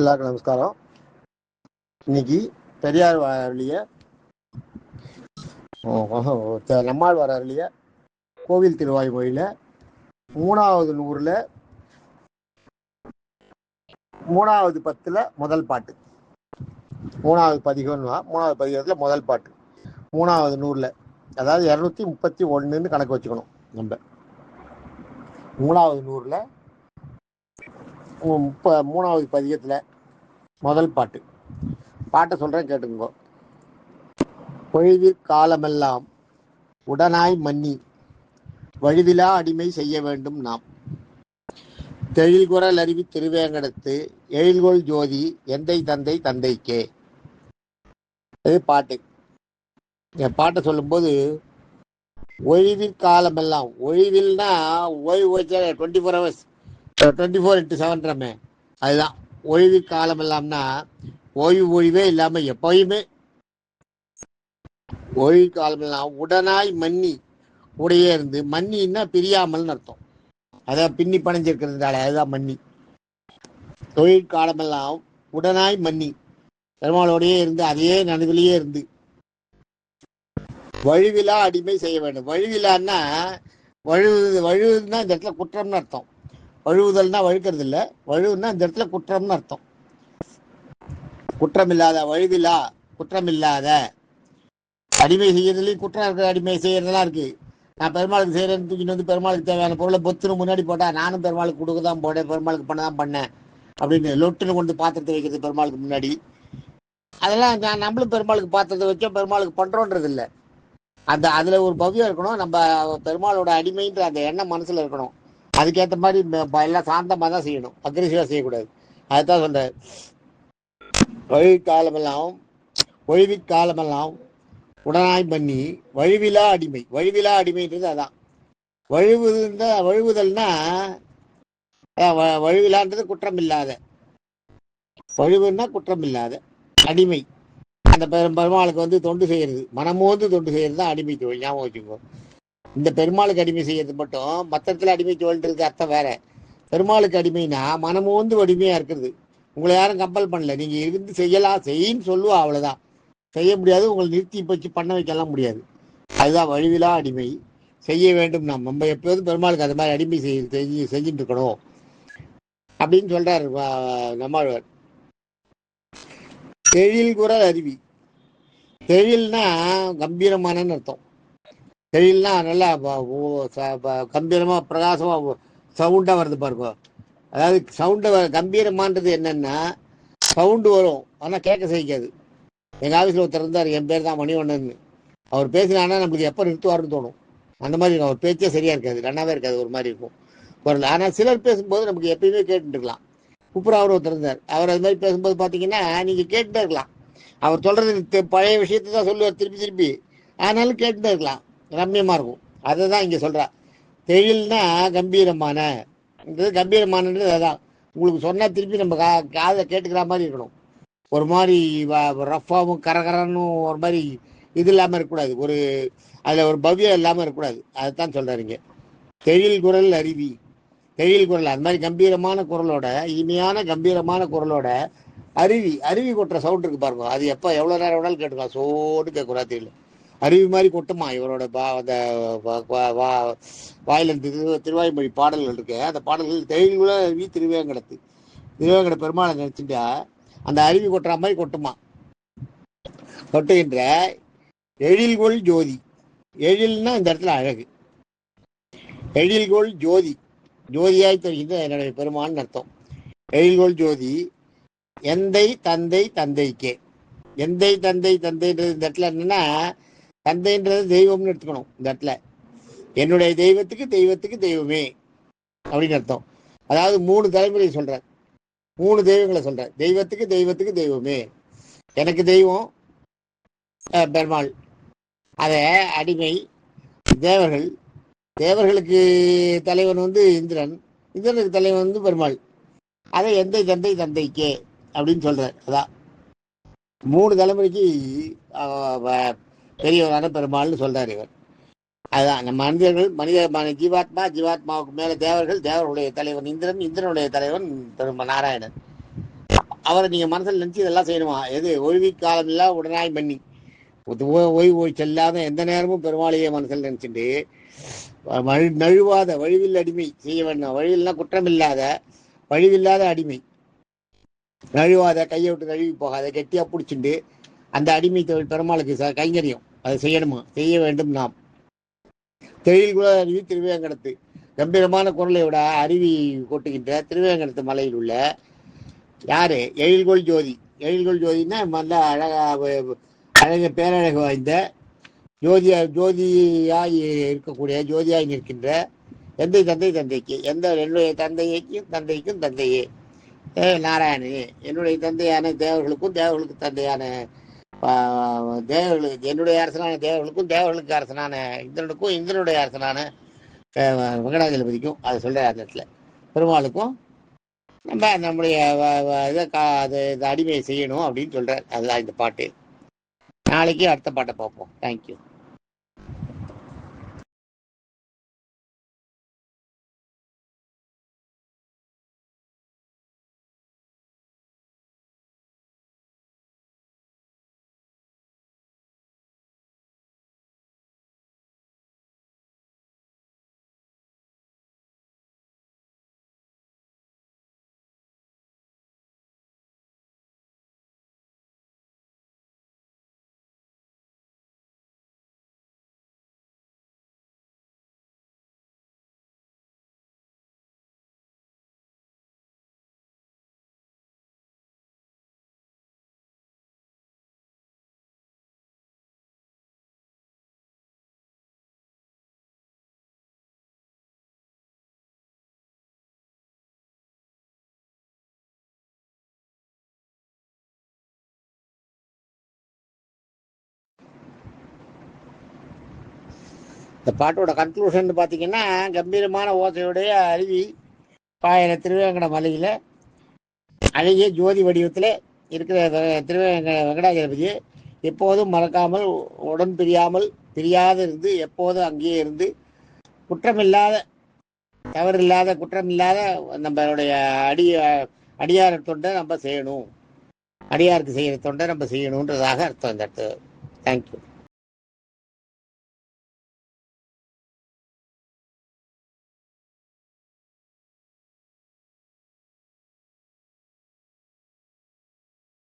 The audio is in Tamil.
எல்லாருக்கும் நமஸ்காரம். இன்னைக்கு பெரியார் அருளிய நம்மாழ்வார் அருளிய கோவில் திருவாய்மொழியில 3வது நூறுல 3வது பத்துல முதல் பாட்டு. 3வது பதிகம்னா 3வது பதிகத்துல முதல் பாட்டு 3வது நூறுல, அதாவது 231 கணக்கு வச்சுக்கணும். நம்ம 3வது நூறுல 3வது பதிகத்துல முதல் பாட்டு. பாட்டை சொல்றேன், கேட்டுக்கோ. பொழிவிற் காலமெல்லாம் உடனாய் மன்னி வழுவிலா அடிமை செய்ய வேண்டும் நாம். தெழில்குரல் அருவி திருவேங்கடத்து எழில்கொள் ஜோதி எந்தை தந்தை தந்தைக்கே. இது பாட்டு. என் பாட்டை சொல்லும்போது ஒழிவிற் காலமெல்லாம், ஒழிவில்னா ஓய்வு 24 hours 24x7 அதுதான் ஒழிவிற் காலமெல்லாம்னா ஓய்வே இல்லாம எப்பயுமே ஓய்வு காலமெல்லாம் உடனாய் மன்னி, உடையே இருந்து. மன்னின்னா பிரியாமல்னு அர்த்தம். அதான் பின்னி பணிஞ்சிருக்கிறதுனால அதுதான் மன்னி. தொழில் காலமெல்லாம் உடனாய் மன்னி, பெருமாளோடையே இருந்து அதே நடுவிலேயே இருந்து வழுவிலா அடிமை செய்ய வேண்டும். வழுவிலான்னா வழுவுதுன்னா இந்த இடத்துல குற்றம்னு அர்த்தம். வழுவுதல்னா வழுக்கிறது இல்லை, வழுவுன்னா இந்த இடத்துல குற்றம்னு அர்த்தம். குற்றமில்லாத, வழுவிலா குற்றமில்லாத. அடிமை செய்யறதுலையும் குற்றம் இருக்கு, அடிமை செய்யறதெல்லாம் இருக்கு. நான் பெருமாளுக்கு செய்யறேன்னு தூக்கிட்டு வந்து பெருமாளுக்கு தேவையான பொருளை பொத்துன்னு முன்னாடி போட்டா நானும் பெருமாளுக்கு கொடுக்க தான் போனேன், பெருமாளுக்கு பண்ணதான் பண்ணேன் அப்படின்னு லொட்டுன்னு கொண்டு பாத்திரத்தை வைக்கிறது பெருமாளுக்கு முன்னாடி. அதெல்லாம் நம்மளும் பெருமாளுக்கு பாத்திரத்தை வச்சோம், பெருமாளுக்கு பண்றோன்றது இல்லை. அதுல ஒரு பவ்யம் இருக்கணும். நம்ம பெருமாளோட அடிமைன்ற அந்த எண்ணம் மனசுல இருக்கணும். அதுக்கேற்ற மாதிரி எல்லாம் சாந்தமா தான் செய்யணும், அக்ரெசிவா செய்யக்கூடாது. அதுதான் சொல்ற. ஒழிவிற் காலமெல்லாம் உடனாய் பண்ணி வழுவிலா அடிமை. வழுவிலா அடிமைன்றது அதான். வழுவுதல்னா வழுவிலான்றது குற்றம் இல்லாத, வழுவுன்னா குற்றம் இல்லாத அடிமை. அந்த பெருமாளுக்கு வந்து தொண்டு செய்யறது, மனமோந்து தொண்டு செய்யறது தான் அடிமை தொழில். ஞாபகம் வச்சுக்கோ. இந்த பெருமாளுக்கு அடிமை செய்யறது மட்டும், மற்றத்துல அடிமை தொழில்ன்றது அர்த்தம் வேற. பெருமாளுக்கு அடிமைனா மனமோந்து அடிமையா இருக்கிறது. உங்களை யாரும் கம்பல் பண்ணல, நீங்க இருந்து செய்யலாம், செய்யின்னு சொல்லுவா, அவ்வளவுதான். செய்ய முடியாது, உங்களை நிறுத்தி வச்சு பண்ண வைக்கலாம் முடியாது. அதுதான் வழுவிலா அடிமை செய்ய வேண்டும். நம்ம எப்போதும் பெருமாளுக்கு அது மாதிரி அடிமை செஞ்சுட்டு இருக்கணும் அப்படின்னு சொல்றாரு நம்மாழ்வார். தெழில்குரல் அருவி. தெழில்னா கம்பீரமான அர்த்தம். தெழில்னா நல்லா கம்பீரமா பிரகாசமா சவுண்டா வருது பாருங்க. அதாவது சவுண்டை கம்பீரமானது என்னன்னா, சவுண்டு வரும் ஆனா கேட்க சகிக்காது. எங்க ஆஃபீஸில் ஒருத்தர் இருந்தார், என் பேர் தான் மணிவண்ணன். அவர் பேசினான்னா நம்மளுக்கு எப்போ நிறுத்துவாருன்னு தோணும். அந்த மாதிரி அவர் பேச்சே சரியா இருக்காது, நல்லாவே இருக்காது, ஒரு மாதிரி இருக்கும் குரல். ஆனால் சிலர் பேசும்போது நமக்கு எப்பயுமே கேட்டுட்டு இருக்கலாம். குப்புரா அவர் ஒருத்தர் இருந்தார், அவர் அது மாதிரி பேசும்போது பார்த்தீங்கன்னா நீங்கள் கேட்டுட்டே இருக்கலாம். அவர் சொல்றது பழைய விஷயத்தை தான் சொல்லுவார் திருப்பி திருப்பி, ஆனாலும் கேட்டுட்டே இருக்கலாம், ரம்யமாக இருக்கும். அதை தான் இங்கே சொல்கிறா. தெழில்னா கம்பீரமான, கம்பீரமானது அதான். உங்களுக்கு சொன்னால் திருப்பி நம்ம காதை கேட்டுக்கிற மாதிரி இருக்கணும். ஒரு மாதிரி ரஃபாவும் கரகரன்னும் ஒரு மாதிரி இது இல்லாமல் இருக்கக்கூடாது, ஒரு அதில் ஒரு பவ்யம் இல்லாமல் இருக்கக்கூடாது. அதுதான் சொல்கிறாருங்க. தெழில் குரல் அருவி. தெழில் குரல் அது மாதிரி கம்பீரமான குரலோட, இனிமையான கம்பீரமான குரலோட அருவி கொட்டுற சவுண்ட் இருக்கு பாருங்க. அது எப்போ எவ்வளோ நேரம் வேணாலும் கேட்டுக்கலாம், சோடு கேட்குறா தெரியல. அருவி மாதிரி கொட்டுமா இவரோட அந்த வாயில திருவாய்மொழி பாடல்கள் இருக்கு. அந்த பாடல்கள் தெழில் குரல் அருவி திருவேங்கட பெருமாளை நினைச்சுட்டா அந்த அருவி கொட்டுற மாதிரி கொட்டுமா. கொட்டுகின்ற எழில்கொள் ஜோதி. எழில்னா இந்த இடத்துல அழகு. எழில்கொள் ஜோதி, ஜோதியாய் தெரிகின்ற என்னுடைய பெருமான்னு அர்த்தம். எழில்கொள் ஜோதி எந்தை தந்தை தந்தைக்கே. எந்தை தந்தை தந்தைன்றது இந்த இடத்துல என்னன்னா, தந்தைன்றது தெய்வம்னு எடுத்துக்கணும். இந்த இடத்துல என்னுடைய தெய்வத்துக்கு தெய்வத்துக்கு தெய்வமே அப்படின்னு அர்த்தம். அதாவது 3 தலைமுறை சொல்றார், 3 தெய்வங்களை சொல்றார். தெய்வத்துக்கு தெய்வத்துக்கு தெய்வமே. எனக்கு தெய்வம் பெருமாள், அத அடிமை தேவர்கள். தேவர்களுக்கு தலைவன் வந்து இந்திரன், இந்திரனுக்கு தலைவன் வந்து பெருமாள். அதை எந்தை தந்தை தந்தைக்கே அப்படின்னு சொல்றார். அதான் 3 தலைமுறைக்கு பெரியவரான பெருமாள்னு சொல்றார் இவர். அதுதான் நம்ம மனிதர்கள் ஜீவாத்மாவுக்கு மேல தேவர்கள், தேவர்களுடைய தலைவன் இந்திரன், இந்திரனுடைய தலைவன் நாராயணன். அவரை நீங்கள் மனசில் நினச்சி இதெல்லாம் செய்யணுமா? எது ஓய்வு காலம் இல்லை உடனாய் பண்ணி ஓய்வு செல்லாத எந்த நேரமும் பெருமாளையே மனசில் நினச்சிட்டு நழுவாத வழிவில் அடிமை செய்ய வேண்டும். வழிவில்னா குற்றமில்லாத வழிவில்லாத அடிமை, நழுவாத, கையை விட்டு நழுவி போகாத, கெட்டியாக பிடிச்சிட்டு அந்த அடிமை தொழில் பெருமாளுக்கு கைங்கரியம் அதை செய்யணுமா? செய்ய வேண்டும். நாம் தொழில் கூட அருவி திருவேங்கடத்து கம்பீரமான குரலை விட அருவி கொட்டுகின்ற திருவேங்கடத்து மலையில் உள்ள யாரு? எழில்கொள் ஜோதி. எழில்கொள் ஜோதினா நல்ல அழக பேரழகு வாய்ந்த ஜோதியாய் இருக்கக்கூடிய, ஜோதியாய் நிற்கின்ற எந்தை தந்தை தந்தைக்கு, என்னுடைய தந்தைக்கும் தந்தையே நாராயணனே, என்னுடைய தந்தையான தேவர்களுக்கும் தேவர்களுக்கு தந்தையான தேவர்களுக்கு, என்னுடைய அரசனான தேவர்களுக்கும் தேவர்களுக்கு அரசனான இந்திரனுக்கும் இந்திரனுடைய அரசனான வெங்கடாஜலபதிக்கும் அதை சொல்ற அந்த இடத்துல பெருமாளுக்கும் நம்ம நம்முடைய இதை அடிமையை செய்யணும் அப்படின்னு சொல்றார். அதுதான் இந்த பாட்டு. நாளைக்கு அடுத்த பாட்டை பார்ப்போம். தேங்க்யூ. இந்த பாட்டோட கன்க்ளூஷன் பார்த்தீங்கன்னா, கம்பீரமான ஓசையுடைய அருவி பாயிர திருவேங்கட மலையில் அழகிய ஜோதி வடிவத்தில் இருக்கிற வெங்கடாஜலபதி எப்போதும் மறக்காமல், உடன் பிரியாது இருந்து எப்போதும் அங்கேயே இருந்து குற்றமில்லாத, தவறில்லாத, குற்றமில்லாத நம்மளுடைய அடியார் தொண்டை நம்ம செய்யணும், அடியாருக்கு செய்கிற தொண்டை நம்ம செய்யணுன்றதாக அர்த்தம் இந்த இடத்துல. தேங்க்யூ.